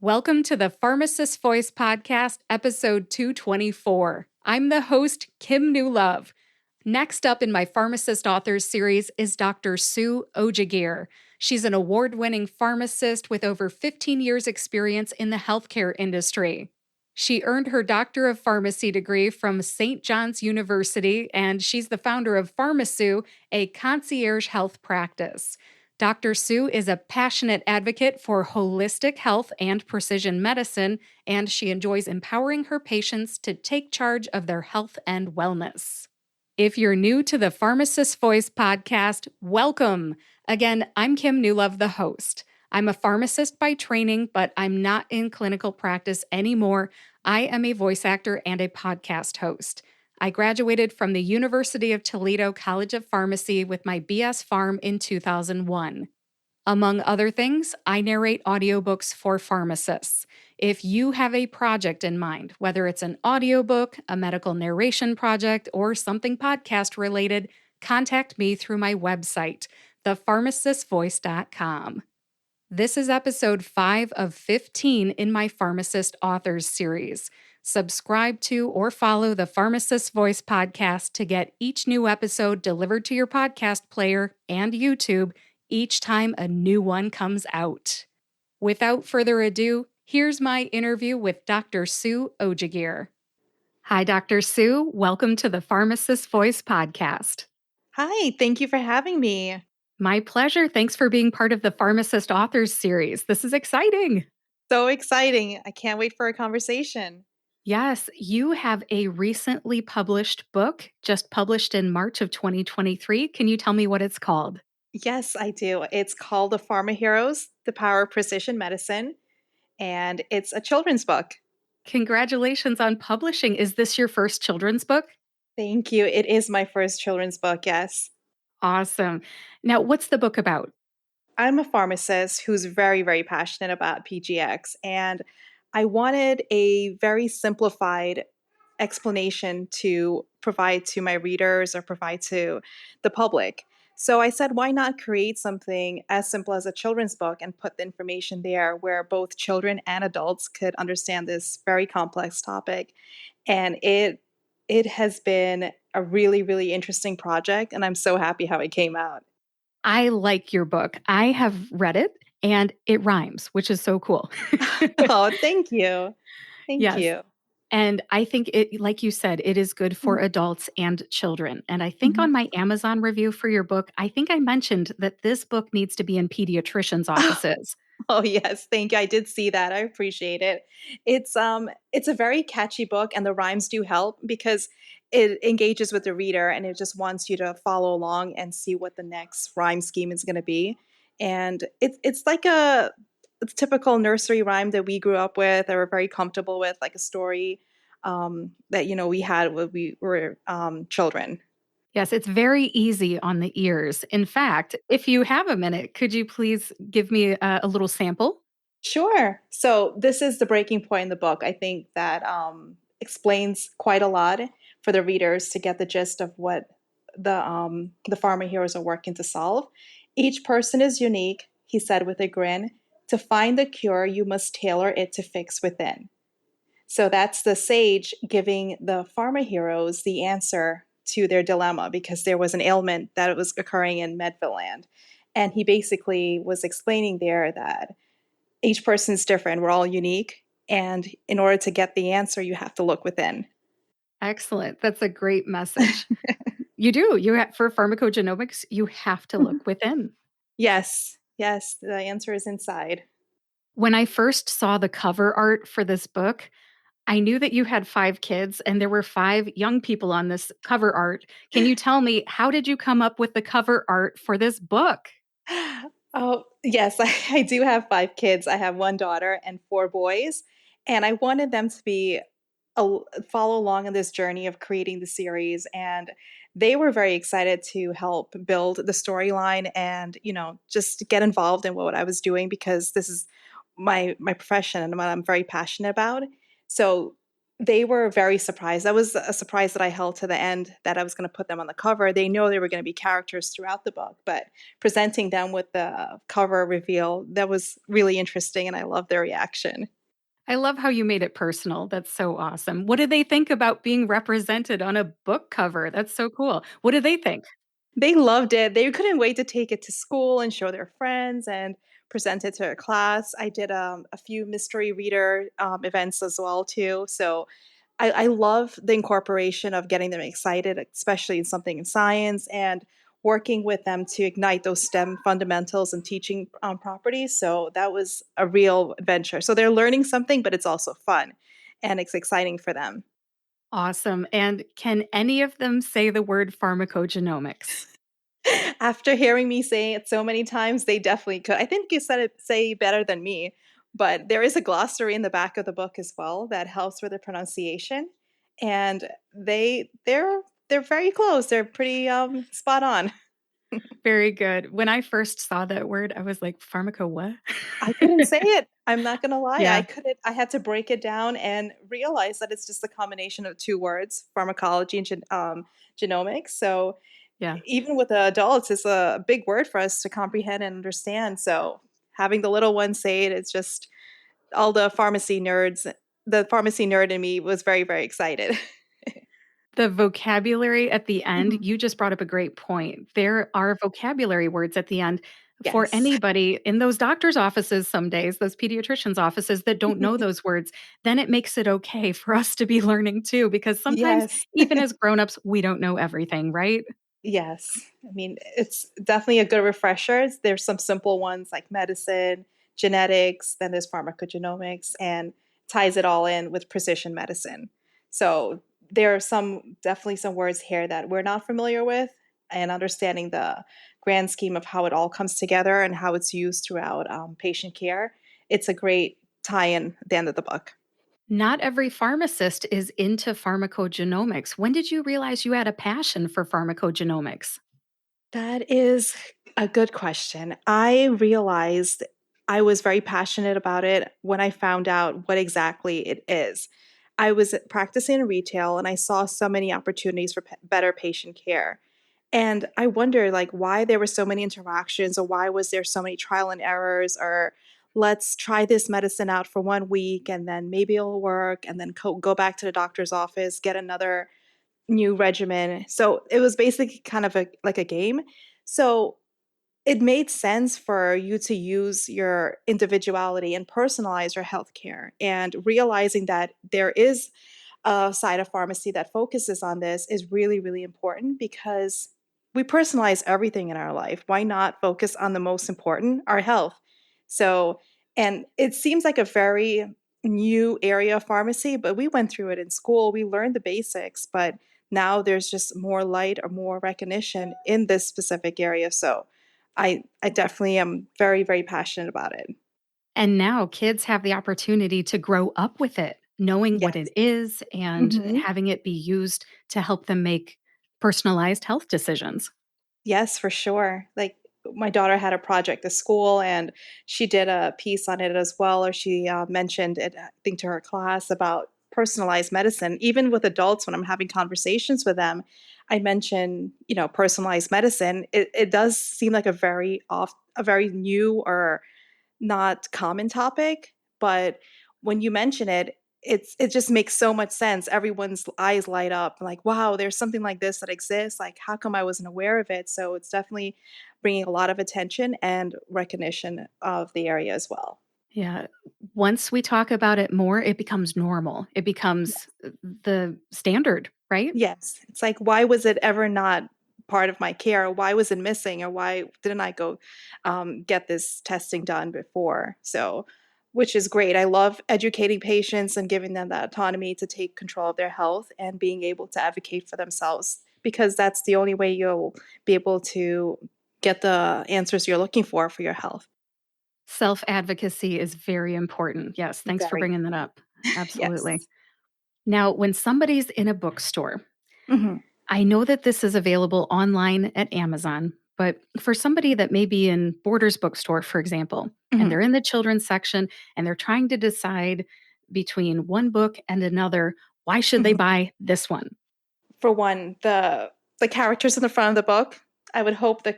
Welcome to the Pharmacist Voice Podcast, episode 224. I'm the host, Kim Newlove. Next up in my Pharmacist Authors Series is Dr. Sue Ojageer. She's an award-winning pharmacist with over 15 years' experience in the healthcare industry. She earned her Doctor of Pharmacy degree from St. John's University, and she's the founder of PharmaSue, a concierge health practice. Dr. Sue is a passionate advocate for holistic health and precision medicine, and she enjoys empowering her patients to take charge of their health and wellness. If you're new to the Pharmacist Voice podcast, welcome. Again, I'm Kim Newlove, the host. I'm a pharmacist by training, but I'm not in clinical practice anymore. I am a voice actor and a podcast host. I graduated from the University of Toledo College of Pharmacy with my BS Pharm in 2001. Among other things, I narrate audiobooks for pharmacists. If you have a project in mind, whether it's an audiobook, a medical narration project, or something podcast related, contact me through my website, thepharmacistvoice.com. This is episode 5 of 15 in my Pharmacist Authors Series. Subscribe to or follow the Pharmacist Voice podcast to get each new episode delivered to your podcast player and YouTube each time a new one comes out. Without further ado, here's my interview with Dr. Sue Ojageer. Hi, Dr. Sue. Welcome to the Pharmacist Voice podcast. Hi, thank you for having me. My pleasure. Thanks for being part of the Pharmacist Authors Series. This is exciting. So exciting. I can't wait for a conversation. Yes, you have a recently published book, just published in March of 2023. Can you tell me what it's called? Yes, I do. It's called The Pharma Heroes, The Power of Precision Medicine, and it's a children's book. Congratulations on publishing. Is this your first children's book? Thank you. It is my first children's book, yes. Awesome. Now, what's the book about? I'm a pharmacist who's very, very passionate about PGX, and I wanted a very simplified explanation to provide to my readers or provide to the public. So I said, why not create something as simple as a children's book and put the information there where both children and adults could understand this very complex topic? And it has been a really, really interesting project, and I'm so happy how it came out. I like your book. I have read it and it rhymes, which is so cool. Oh, thank you. Thank Yes. you. And I think it, like you said, it is good for adults and children. And I think Mhm. on my Amazon review for your book, I think I mentioned that this book needs to be in pediatricians' offices. Oh, yes, thank you. I did see that. I appreciate it. It's a very catchy book and the rhymes do help because it engages with the reader and it just wants you to follow along and see what the next rhyme scheme is going to be. And it's like it's typical nursery rhyme that we grew up with or were very comfortable with, like a story that we had when we were children. Yes, it's very easy on the ears. In fact, if you have a minute, could you please give me a little sample? Sure. So this is the breaking point in the book. I think that explains quite a lot for the readers to get the gist of what the pharma heroes are working to solve. Each person is unique, he said with a grin. To find the cure, you must tailor it to fix within. So that's the sage giving the pharma heroes the answer to their dilemma because there was an ailment that was occurring in Medville land. And he basically was explaining there that each person's different. We're all unique. And in order to get the answer, you have to look within. Excellent. That's a great message. You do. For pharmacogenomics, you have to look within. Yes, yes, the answer is inside. When I first saw the cover art for this book, I knew that you had 5 kids and there were 5 young people on this cover art. Can you tell me, how did you come up with the cover art for this book? Oh, yes, I do have 5 kids. I have 1 daughter and 4 boys. And I wanted them to be follow along in this journey of creating the series. And they were very excited to help build the storyline and, just get involved in what I was doing because this is my profession and what I'm very passionate about. So They were very surprised. That was a surprise that I held to the end that I was going to put them on the cover. They know they were going to be characters throughout the book, but presenting them with the cover reveal, that was really interesting and I loved their reaction. I love how you made it personal. That's so awesome. What do they think about being represented on a book cover? That's so cool. What do they think? They loved it. They couldn't wait to take it to school and show their friends and present it to their class. I did a few mystery reader events as well too. So I love the incorporation of getting them excited, especially in something in science and working with them to ignite those STEM fundamentals and teaching properties. So that was a real adventure. So they're learning something, but it's also fun and it's exciting for them. Awesome. And can any of them say the word pharmacogenomics? After hearing me say it so many times, they definitely could. I think you said it say better than me, but there is a glossary in the back of the book as well that helps with the pronunciation, and they're very close. They're pretty spot on. Very good. When I first saw that word, I was like, "Pharmaco what?" I couldn't say it. I'm not gonna lie. I Yeah, couldn't. I had to break it down and realize that it's just a combination of two words: pharmacology and genomics. So yeah. even with the adults, it's a big word for us to comprehend and understand. So having the little ones say it, it's just all the pharmacy nerds. The pharmacy nerd in me was very, very excited. The vocabulary at the end, Mhm. you just brought up a great point. There are vocabulary words at the end for Yes. anybody in those doctor's offices some days, those pediatricians' offices that don't know those words, then it makes it okay for us to be learning too, because sometimes Yes. even as grown-ups, we don't know everything, right? Yes. I mean, it's definitely a good refresher. There's some simple ones like medicine, genetics, then there's pharmacogenomics, and ties it all in with precision medicine. So there are some definitely some words here that we're not familiar with, and understanding the grand scheme of how it all comes together and how it's used throughout patient care. It's a great tie-in at the end of the book. Not every pharmacist is into pharmacogenomics. When did you realize you had a passion for pharmacogenomics? That is a good question. I realized I was very passionate about it when I found out what exactly it is. I was practicing in retail and I saw so many opportunities for better patient care. And I wondered like why there were so many interactions or why was there so many trial and errors or let's try this medicine out for 1 week and then maybe it'll work and then go back to the doctor's office, get another new regimen. So it was basically kind of like a game. So it made sense for you to use your individuality and personalize your healthcare. And realizing that there is a side of pharmacy that focuses on this is really, really important because we personalize everything in our life. Why not focus on the most important, our health? So, and it seems like a very new area of pharmacy, but we went through it in school. We learned the basics, but now there's just more light or more recognition in this specific area. So, I definitely am very, very passionate about it. And now kids have the opportunity to grow up with it, knowing what Yes. it is and Mhm. having it be used to help them make personalized health decisions. Yes, for sure. Like my daughter had a project at school and she did a piece on it as well, or she mentioned it, I think, to her class about personalized medicine. Even with adults, when I'm having conversations with them, I mention, personalized medicine. It does seem like a very new or not common topic, but when you mention it, it just makes so much sense. Everyone's eyes light up like, "Wow, there's something like this that exists. Like, how come I wasn't aware of it?" So it's definitely bringing a lot of attention and recognition of the area as well. Yeah. Once we talk about it more, it becomes normal. It becomes the standard, right? Yes. It's like, why was it ever not part of my care? Why was it missing? Or why didn't I go get this testing done before? So, which is great. I love educating patients and giving them that autonomy to take control of their health and being able to advocate for themselves because that's the only way you'll be able to get the answers you're looking for your health. Self advocacy is very important. Yes. Thanks for Very. bringing that up. Absolutely. Yes. Now, when somebody's in a bookstore, Hmm. I know that this is available online at Amazon, but for somebody that may be in Borders bookstore, for example, and they're Hmm. in the children's section and they're trying to decide between one book and another, Why should they Mhm. buy this one? For one, the characters in the front of the book, I would hope the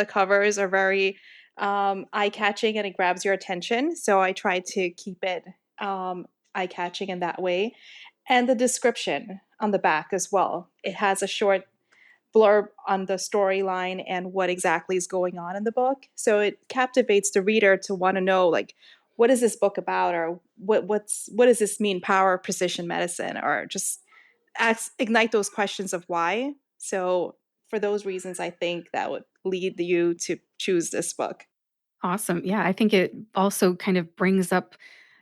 covers are very eye catching and it grabs your attention. So I try to keep it eye catching in that way. And the description on the back as well. It has a short blurb on the storyline and what exactly is going on in the book. So it captivates the reader to want to know, like, what is this book about, or what does this mean, power of precision medicine, or just ignite those questions of why. So for those reasons, I think that would lead you to choose this book. Awesome. Yeah, I think it also kind of brings up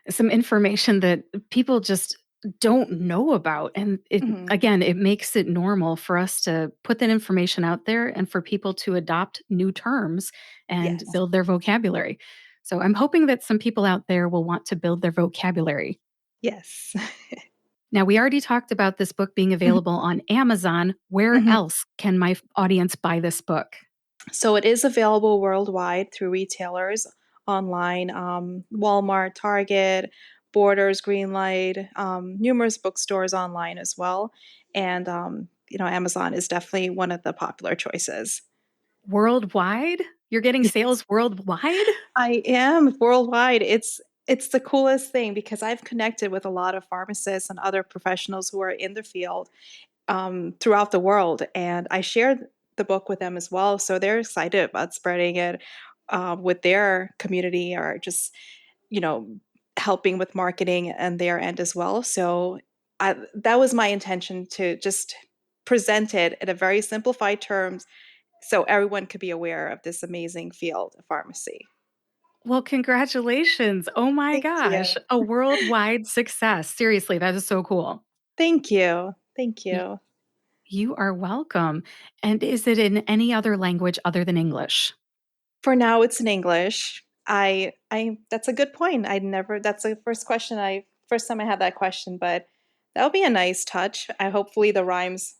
some information that people just don't know about. And it, Mhm. again, it makes it normal for us to put that information out there and for people to adopt new terms and Yes. build their vocabulary. So I'm hoping that some people out there will want to build their vocabulary. Yes. Now, we already talked about this book being available on Amazon. Where Mhm. else can my audience buy this book? So it is available worldwide through retailers online, Walmart, Target, Borders, Greenlight, numerous bookstores online as well. And Amazon is definitely one of the popular choices. Worldwide? You're getting Yes. sales worldwide? I am worldwide. It's the coolest thing because I've connected with a lot of pharmacists and other professionals who are in the field throughout the world, and I shared the book with them as well. So they're excited about spreading it with their community, or just you know helping with marketing and their end as well. So that was my intention, to just present it in a very simplified terms so everyone could be aware of this amazing field of pharmacy. Well, congratulations. Oh my Thank you. gosh. A worldwide success. Seriously, that is so cool. Thank you. Thank Y- you. You are welcome. And is it in any other language other than English? For now, it's in English. I that's a good point. I never that's the first time I had that question, but that would be a nice touch. I hopefully the rhymes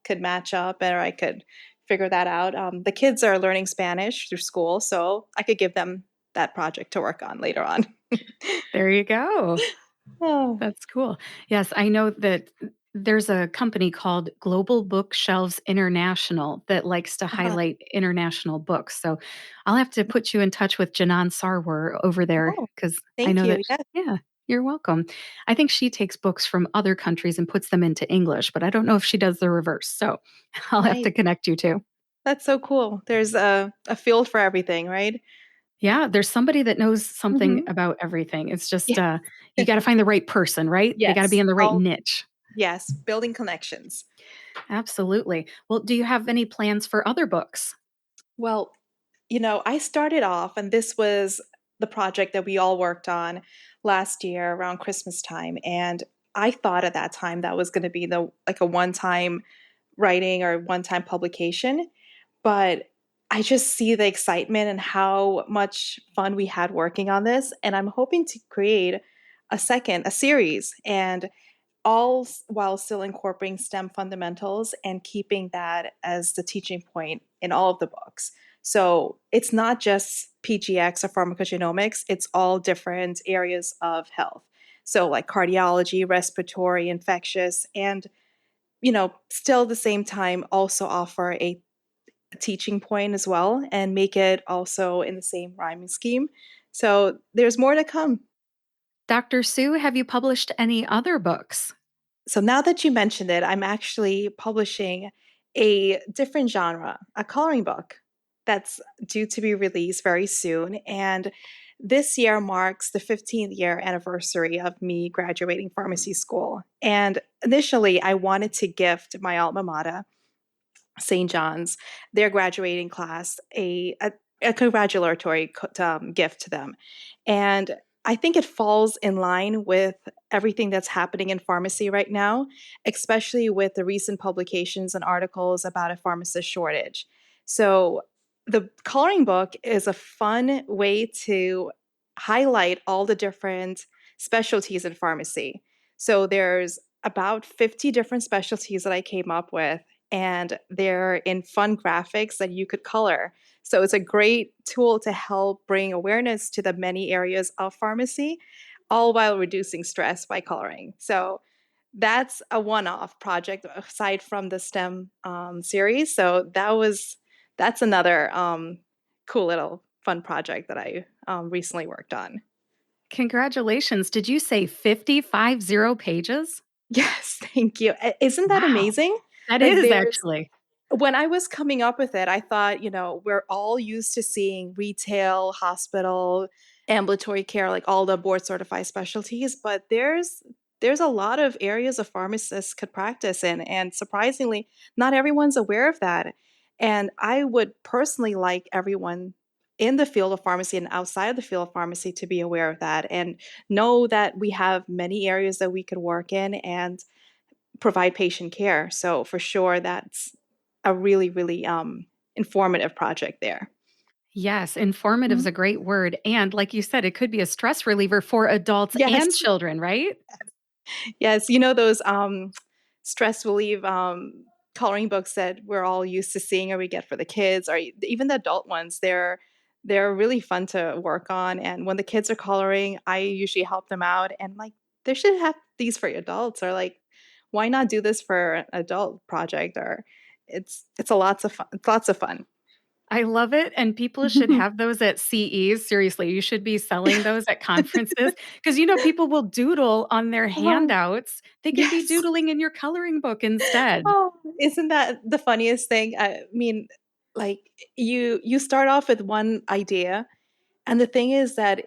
could match up, or I could figure that out. The kids are learning Spanish through school, so I could give them that project to work on later on. There you go. Oh, That's cool. Yes, I know that there's a company called Global Bookshelves International that likes to uh-huh. highlight international books. So I'll have to put you in touch with Janan Sarwar over there Oh, because I thank know you. that, Yes. yeah, you're welcome. I think she takes books from other countries and puts them into English, but I don't know if she does the reverse. So I'll have Nice. to connect you two. That's so cool. There's a field for everything, right? Yeah, there's somebody that knows something Hmm. about everything. It's just, Yeah. you got to find the right person, right? They got to be Yes. in the right All niche. yes. Building connections. Absolutely. Well, do you have any plans for other books? Well, I started off, and this was the project that we all worked on last year around Christmas time. And I thought at that time that was going to be the like a one-time writing or one-time publication. But I just see the excitement and how much fun we had working on this. And I'm hoping to create a series, and while still incorporating STEM fundamentals and keeping that as the teaching point in all of the books. So it's not just PGX or pharmacogenomics, it's all different areas of health. So, like cardiology, respiratory, infectious, and still at the same time also offer a teaching point as well and make it also in the same rhyming scheme. So there's more to come. Dr. Sue, have you published any other books? So now that you mentioned it, I'm actually publishing a different genre, a coloring book that's due to be released very soon. And this year marks the 15th year anniversary of me graduating pharmacy school. And initially, I wanted to gift my alma mater, St. John's, their graduating class, a congratulatory gift to them. And I think it falls in line with everything that's happening in pharmacy right now, especially with the recent publications and articles about a pharmacist shortage. So, the coloring book is a fun way to highlight all the different specialties in pharmacy. So, there's about 50 different specialties that I came up with, and they're in fun graphics that you could color. So it's a great tool to help bring awareness to the many areas of pharmacy, all while reducing stress by coloring. So that's a one-off project aside from the STEM series. So that's another cool little fun project that I recently worked on. Congratulations. Did you say 50 pages? Yes, thank you. Isn't that Wow. amazing? That Like is there's actually. when I was coming up with it, I thought, we're all used to seeing retail, hospital, ambulatory care, like all the board certified specialties, but there's a lot of areas a pharmacist could practice in, and surprisingly, not everyone's aware of that. And I would personally like everyone in the field of pharmacy and outside of the field of pharmacy to be aware of that and know that we have many areas that we could work in and provide patient care. So for sure, that's a really, really informative project there. Yes, informative is Mhm. a great word. And like you said, it could be a stress reliever for adults and Yes, children, right? yes. Those stress relief coloring books that we're all used to seeing or we get for the kids, or even the adult ones. They're really fun to work on. And when the kids are coloring, I usually help them out. And like, they should have these for adults, or like, why not do this for an adult project? Or it's a lots of fun. It's lots of fun. I love it, and people should have those at CEs. Seriously, you should be selling those at conferences because people will doodle on their Oh, handouts. They could be yes. doodling in your coloring book instead. Oh, isn't that the funniest thing? I mean, like you start off with one idea, and the thing is that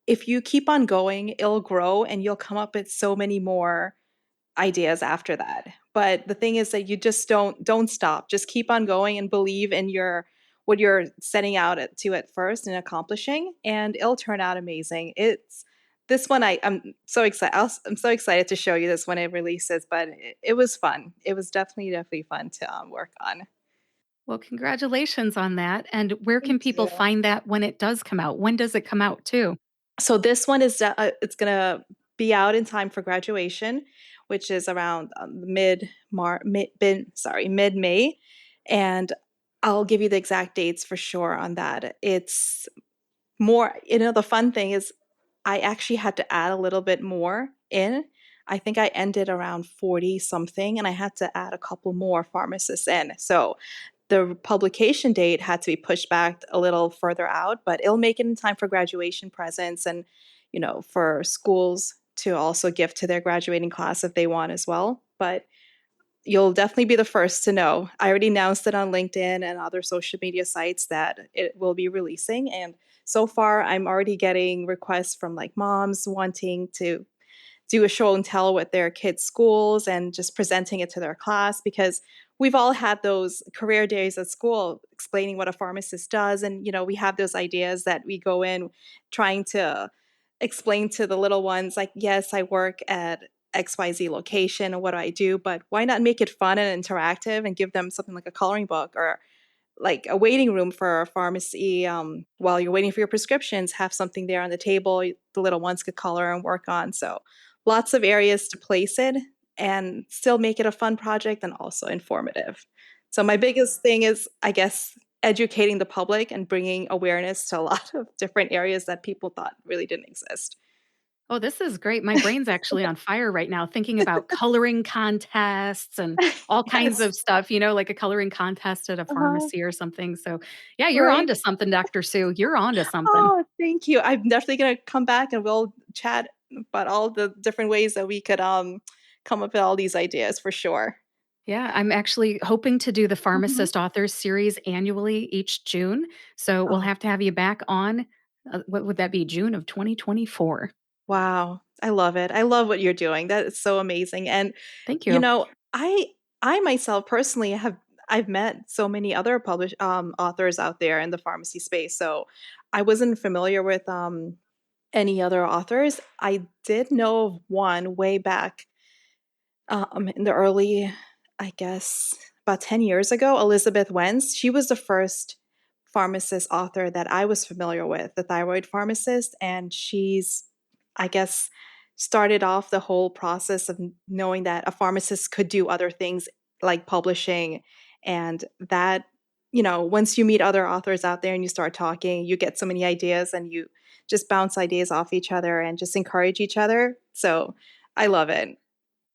if you keep on going, it'll grow and you'll come up with so many more ideas after that. But the thing is that you just don't stop. Just keep on going and believe in your what you're setting out at first and accomplishing, and it'll turn out amazing. It's this one I'm so excited. I'm so excited to show you this when it releases. But it was fun. It was definitely fun to work on. Well, congratulations on that, and where can Thank people you. find that when it does come out? When does it come out too? So this one is it's gonna be out in time for graduation, which is around mid May, and I'll give you the exact dates for sure on that. It's more, the fun thing is I actually had to add a little bit more in. I think I ended around 40 something, and I had to add a couple more pharmacists in. So the publication date had to be pushed back a little further out, but it'll make it in time for graduation presents and, for schools to also give to their graduating class if they want as well. But you'll definitely be the first to know. I already announced it on LinkedIn and other social media sites that it will be releasing. And so far, I'm already getting requests from like moms wanting to do a show and tell with their kids' schools and just presenting it to their class, because we've all had those career days at school explaining what a pharmacist does. And, we have those ideas that we go in trying to explain to the little ones, like, yes, I work at XYZ location and what do I do? But why not make it fun and interactive and give them something like a coloring book, or like a waiting room for a pharmacy, while you're waiting for your prescriptions, have something there on the table the little ones could color and work on. So lots of areas to place it and still make it a fun project and also informative. So my biggest thing is, I guess, educating the public and bringing awareness to a lot of different areas that people thought really didn't exist. Oh, this is great. My brain's actually on fire right now thinking about coloring contests and all kinds Yes. of stuff, like a coloring contest at a Uh-huh. pharmacy or something. So, yeah, you're Right. onto something, Dr. Sue. You're onto something. Oh, thank you. I'm definitely gonna come back and we'll chat about all the different ways that we could come up with all these ideas for sure. Yeah, I'm actually hoping to do the Mhm. Pharmacist Authors Series annually each June. So, we'll Oh, have to have you back on. What would that be? June of 2024. wow. I love it. I love what you're doing. That is so amazing. And Thank you you. know, I I myself personally I've met so many other published authors out there in the pharmacy space. So I wasn't familiar with any other authors. I did know of one way back in the early, I guess, about 10 years ago, Elizabeth Wentz. She was the first pharmacist author that I was familiar with, the thyroid pharmacist. And she's, I guess, started off the whole process of knowing that a pharmacist could do other things like publishing. And that, once you meet other authors out there and you start talking, you get so many ideas and you just bounce ideas off each other and just encourage each other. So I love it.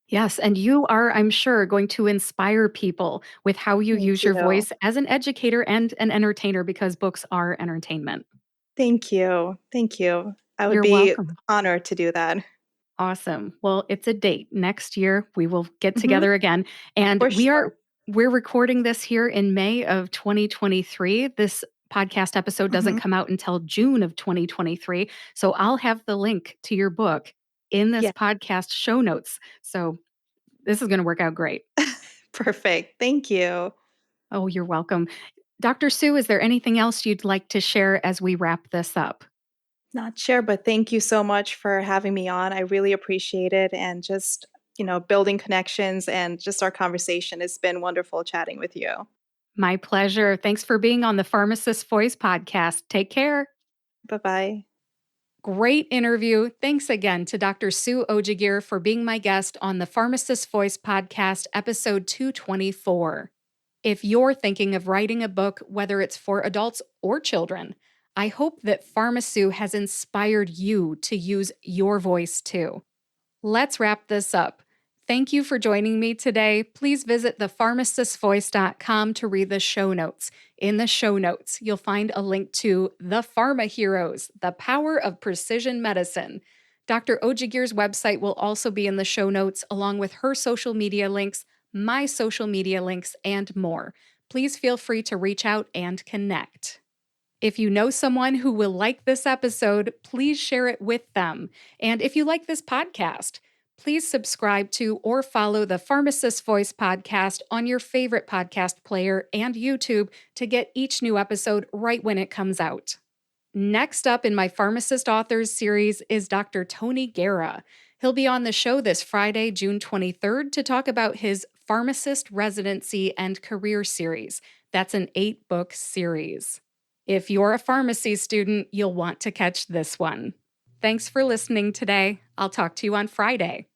Yes, and you are, I'm sure, going to inspire people with how you Thank use your you. voice as an educator and an entertainer because books are entertainment. Thank you. Thank you. I would You're be welcome. honored to do that. Awesome. Well, it's a date. Next year, we will get Mhm. together again. And For sure. we're recording this here in May of 2023. This podcast episode doesn't Mhm. come out until June of 2023. So I'll have the link to your book in this Yeah. podcast show notes. So this is going to work out great. Perfect. Thank you. Oh, you're welcome. Dr. Sue, is there anything else you'd like to share as we wrap this up? Not sure, but thank you so much for having me on. I really appreciate it. And just, building connections and just our conversation. It's been wonderful chatting with you. My pleasure. Thanks for being on the Pharmacist Voice podcast. Take care. Bye bye. Great interview. Thanks again to Dr. Sue Ojageer for being my guest on the Pharmacist Voice podcast, episode 224. If you're thinking of writing a book, whether it's for adults or children, I hope that PharmaSue has inspired you to use your voice too. Let's wrap this up. Thank you for joining me today. Please visit thepharmacistvoice.com to read the show notes. In the show notes, you'll find a link to The Pharma Heroes, The Power of Precision Medicine. Dr. Ojageer's website will also be in the show notes, along with her social media links, my social media links, and more. Please feel free to reach out and connect. If you know someone who will like this episode, please share it with them. And if you like this podcast, please subscribe to or follow the Pharmacist Voice podcast on your favorite podcast player and YouTube to get each new episode right when it comes out. Next up in my Pharmacist Authors series is Dr. Tony Guerra. He'll be on the show this Friday, June 23rd, to talk about his Pharmacist Residency and Career series. That's an 8-book series. If you're a pharmacy student, you'll want to catch this one. Thanks for listening today. I'll talk to you on Friday.